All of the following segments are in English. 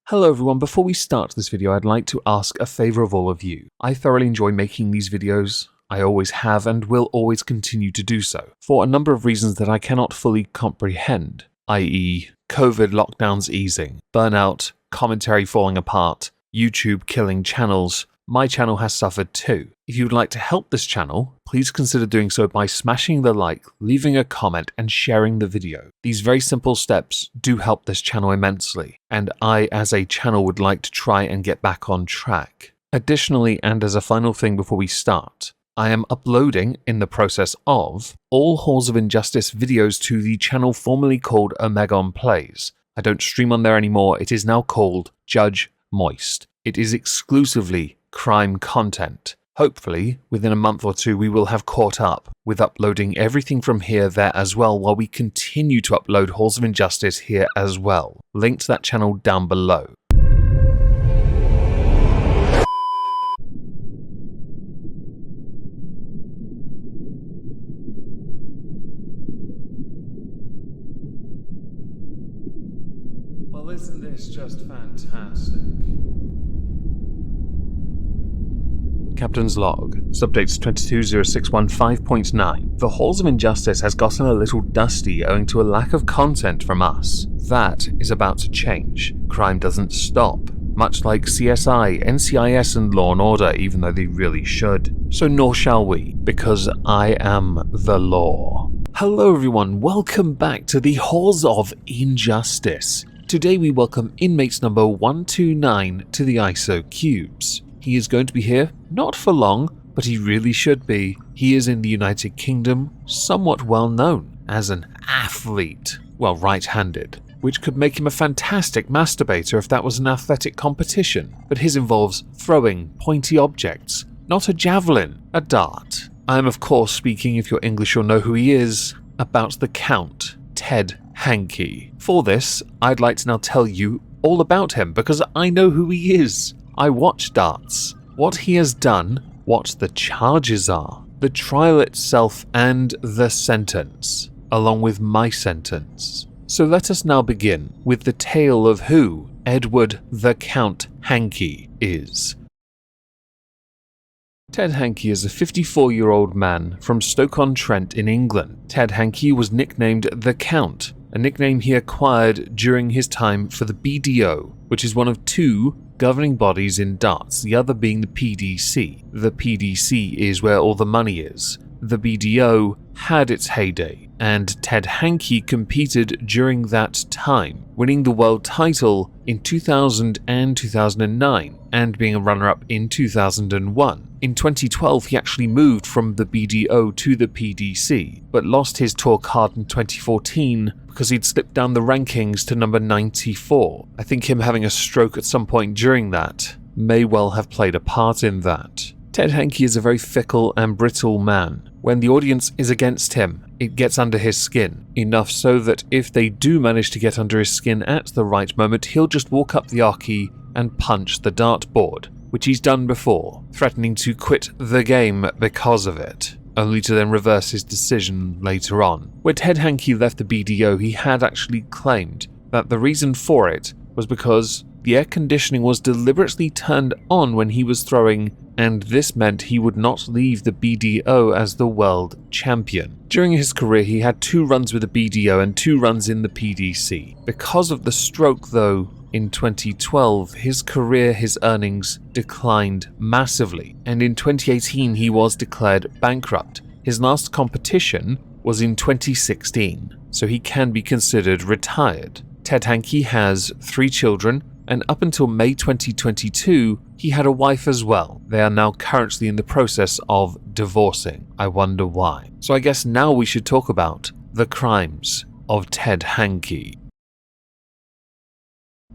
Hello everyone, before we start this video I'd like to ask a favor of all of you. I thoroughly enjoy making these videos. I always have and will always continue to do so, for a number of reasons that I cannot fully comprehend, i.e. COVID lockdowns easing, burnout, commentary falling apart, YouTube killing channels. My channel has suffered too. If you would like to help this channel, please consider doing so by smashing the like, leaving a comment, and sharing the video. These very simple steps do help this channel immensely, and I as a channel would like to try and get back on track. Additionally, and as a final thing before we start, I am uploading, in the process of, all Halls of Injustice videos to the channel formerly called Omegon Plays. I don't stream on there anymore, it is now called Judge Moist. It is exclusively crime content. Hopefully, within a month or two we will have caught up with uploading everything from here there as well, while we continue to upload Halls of Injustice here as well. Link to that channel down below. Well, isn't this just fantastic? Captain's Log, Subdates 220615.9. The Halls of Injustice has gotten a little dusty owing to a lack of content from us. That is about to change. Crime doesn't stop, much like CSI, NCIS and Law & Order, even though they really should. So nor shall we, because I am the law. Hello everyone, welcome back to the Halls of Injustice. Today we welcome inmate number 129 to the ISO cubes. He is going to be here, not for long, but he really should be. He is in the United Kingdom, somewhat well known as an athlete, well, right-handed, which could make him a fantastic masturbator if that was an athletic competition, but his involves throwing pointy objects, not a javelin, a dart. I am of course speaking, if you're English you'll know who he is, about the Count, Ted Hankey. For this, I'd like to now tell you all about him, because I know who he is. I watch darts, what he has done, what the charges are, the trial itself and the sentence, along with my sentence. So let us now begin with the tale of who Edward the Count Hankey is. Ted Hankey is a 54-year-old man from Stoke-on-Trent in England. Ted Hankey was nicknamed the Count, a nickname he acquired during his time for the BDO, which is one of two governing bodies in darts, the other being the PDC. The PDC is where all the money is. The BDO had its heyday, and Ted Hankey competed during that time, winning the world title in 2000 and 2009, and being a runner-up in 2001. In 2012, he actually moved from the BDO to the PDC, but lost his tour card in 2014 because he'd slipped down the rankings to number 94. I think him having a stroke at some point during that may well have played a part in that. Ted Hankey is a very fickle and brittle man. When the audience is against him, it gets under his skin, enough so that if they do manage to get under his skin at the right moment, he'll just walk up the archy and punch the dartboard, which he's done before, threatening to quit the game because of it, only to then reverse his decision later on. When Ted Hankey left the BDO, he had actually claimed that the reason for it was because the air conditioning was deliberately turned on when he was throwing, and this meant he would not leave the BDO as the world champion. During his career, he had 2 runs with the BDO and 2 runs in the PDC. Because of the stroke, though, in 2012, his career, his earnings declined massively, and in 2018 he was declared bankrupt. His last competition was in 2016, so he can be considered retired. Ted Hankey has 3 children, and up until May 2022, he had a wife as well. They are now currently in the process of divorcing. I wonder why. So I guess now we should talk about the crimes of Ted Hankey.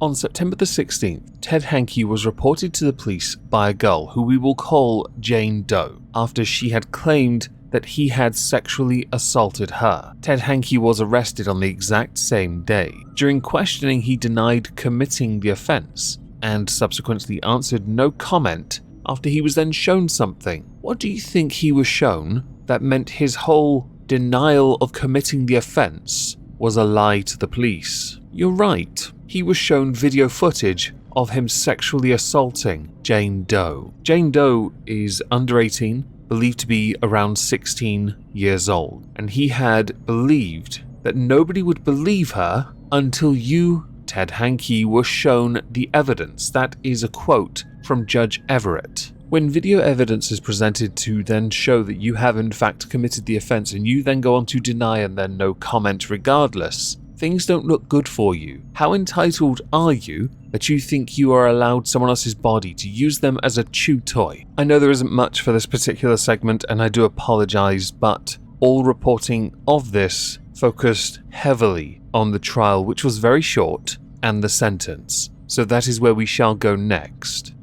On September the 16th, Ted Hankey was reported to the police by a girl who we will call Jane Doe, after she had claimed that he had sexually assaulted her. Ted Hankey was arrested on the exact same day. During questioning, he denied committing the offense, and subsequently answered no comment after he was then shown something. What do you think he was shown that meant his whole denial of committing the offense was a lie to the police? You're right. He was shown video footage of him sexually assaulting Jane Doe. Jane Doe is under 18, believed to be around 16 years old, and he had believed that nobody would believe her until you, Ted Hankey, were shown the evidence. That is a quote from Judge Everett. When video evidence is presented to then show that you have in fact committed the offense and you then go on to deny and then no comment regardless, things don't look good for you. How entitled are you that you think you are allowed someone else's body to use them as a chew toy? I know there isn't much for this particular segment and I do apologize, but all reporting of this focused heavily on the trial, which was very short, and the sentence. So that is where we shall go next.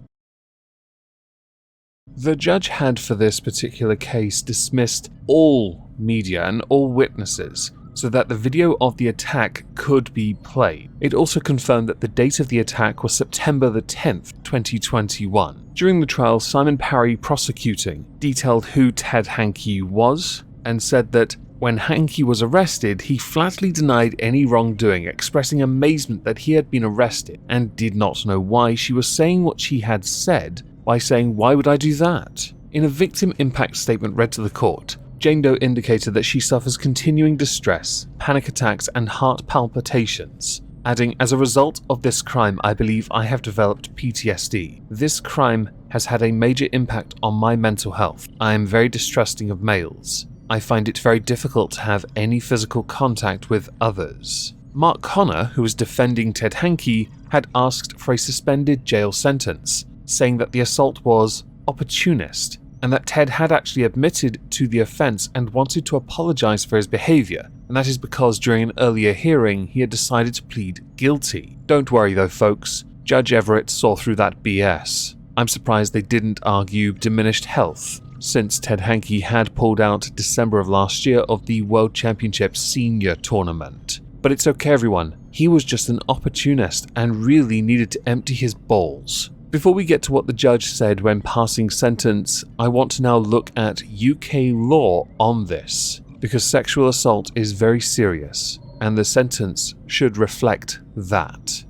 The judge had for this particular case dismissed all media and all witnesses so that the video of the attack could be played. It also confirmed that the date of the attack was September the 10th, 2021. During the trial, Simon Parry, prosecuting, detailed who Ted Hankey was and said that when Hankey was arrested, he flatly denied any wrongdoing, expressing amazement that he had been arrested and did not know why she was saying what she had said by saying, "Why would I do that?" In a victim impact statement read to the court, Jane Doe indicated that she suffers continuing distress, panic attacks, and heart palpitations, adding, "As a result of this crime, I believe I have developed PTSD. This crime has had a major impact on my mental health. I am very distrusting of males. I find it very difficult to have any physical contact with others." Mark Connor, who was defending Ted Hankey, had asked for a suspended jail sentence, saying that the assault was opportunist and that Ted had actually admitted to the offense and wanted to apologize for his behavior, and that is because during an earlier hearing he had decided to plead guilty. Don't worry though, folks, Judge Everett saw through that BS. I'm surprised they didn't argue diminished health, since Ted Hankey had pulled out December of last year of the World Championship Senior Tournament. But it's okay everyone, he was just an opportunist and really needed to empty his balls. Before we get to what the judge said when passing sentence, I want to now look at UK law on this, because sexual assault is very serious, and the sentence should reflect that.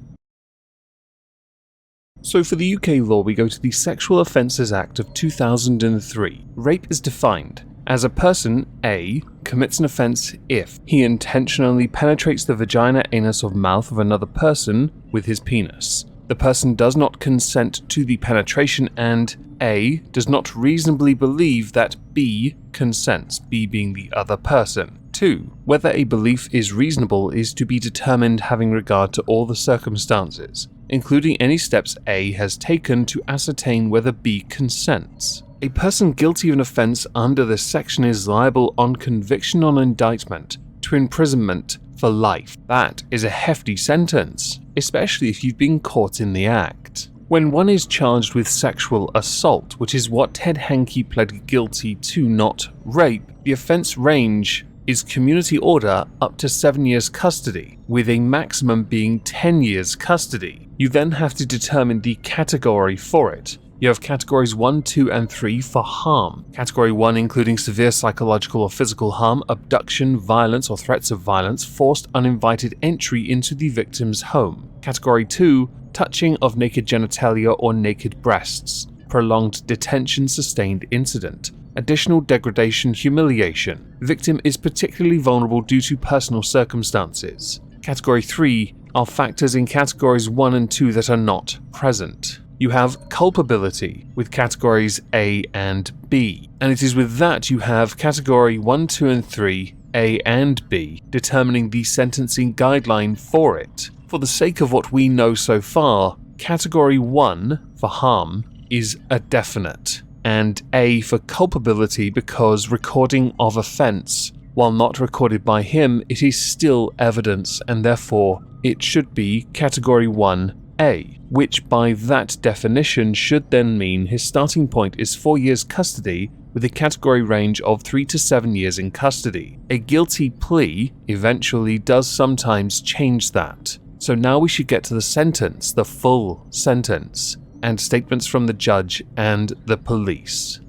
So for the UK law, we go to the Sexual Offences Act of 2003. Rape is defined as a person, A, commits an offence if he intentionally penetrates the vagina, anus, or mouth of another person with his penis. The person does not consent to the penetration, and A, does not reasonably believe that B consents, B being the other person. 2. Whether a belief is reasonable is to be determined having regard to all the circumstances, including any steps A has taken to ascertain whether B consents. A person guilty of an offence under this section is liable on conviction on indictment to imprisonment for life. That is a hefty sentence, especially if you've been caught in the act. When one is charged with sexual assault, which is what Ted Hankey pled guilty to, not rape, the offence range is community order up to 7 years custody, with a maximum being 10 years custody. You then have to determine the category for it. You have categories 1, 2, and 3 for harm. Category 1 including severe psychological or physical harm, abduction, violence or threats of violence, forced uninvited entry into the victim's home. Category 2, touching of naked genitalia or naked breasts, prolonged detention, sustained incident, additional degradation, humiliation. Victim is particularly vulnerable due to personal circumstances. Category 3 are factors in categories 1 and 2 that are not present. You have culpability with categories A and B, and it is with that you have category 1, 2, and 3, A and B, determining the sentencing guideline for it. For the sake of what we know so far, category 1 for harm is a definite, and A for culpability because recording of offence, while not recorded by him, it is still evidence, and therefore it should be category 1A, which by that definition should then mean his starting point is 4 years custody with a category range of 3 to 7 years in custody. A guilty plea eventually does sometimes change that. So now we should get to the sentence, the full sentence, and statements from the judge and the police.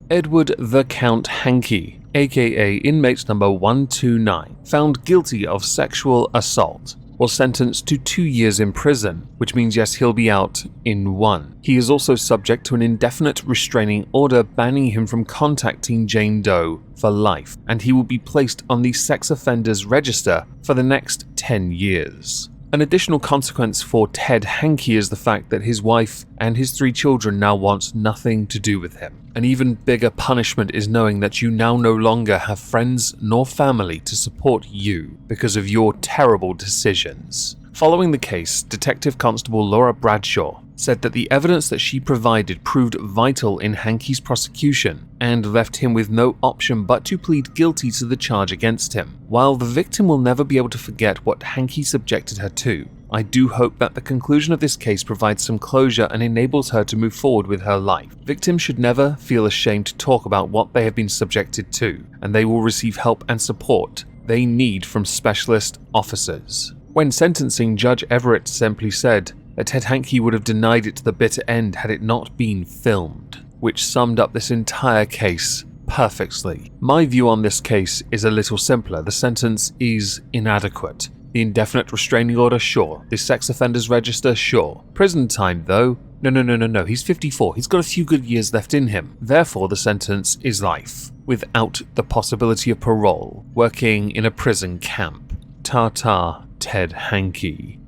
Edward the Count Hankey, aka inmate number 129, found guilty of sexual assault. was sentenced to 2 years in prison, which means yes, he'll be out in 1. He is also subject to an indefinite restraining order banning him from contacting Jane Doe for life, and he will be placed on the sex offenders register for the next 10 years. An additional consequence for Ted Hankey is the fact that his wife and his 3 children now want nothing to do with him. An even bigger punishment is knowing that you now no longer have friends nor family to support you because of your terrible decisions. Following the case, Detective Constable Laura Bradshaw said that the evidence that she provided proved vital in Hankey's prosecution and left him with no option but to plead guilty to the charge against him. While the victim will never be able to forget what Hankey subjected her to, I do hope that the conclusion of this case provides some closure and enables her to move forward with her life. Victims should never feel ashamed to talk about what they have been subjected to, and they will receive help and support they need from specialist officers. When sentencing, Judge Everett simply said that Ted Hankey would have denied it to the bitter end had it not been filmed, which summed up this entire case perfectly. My view on this case is a little simpler. The sentence is inadequate. The indefinite restraining order, sure. The sex offenders register, sure. Prison time, though, no. He's 54. He's got a few good years left in him. Therefore, the sentence is life, without the possibility of parole, working in a prison camp. Ta-ta, Ted Hankey.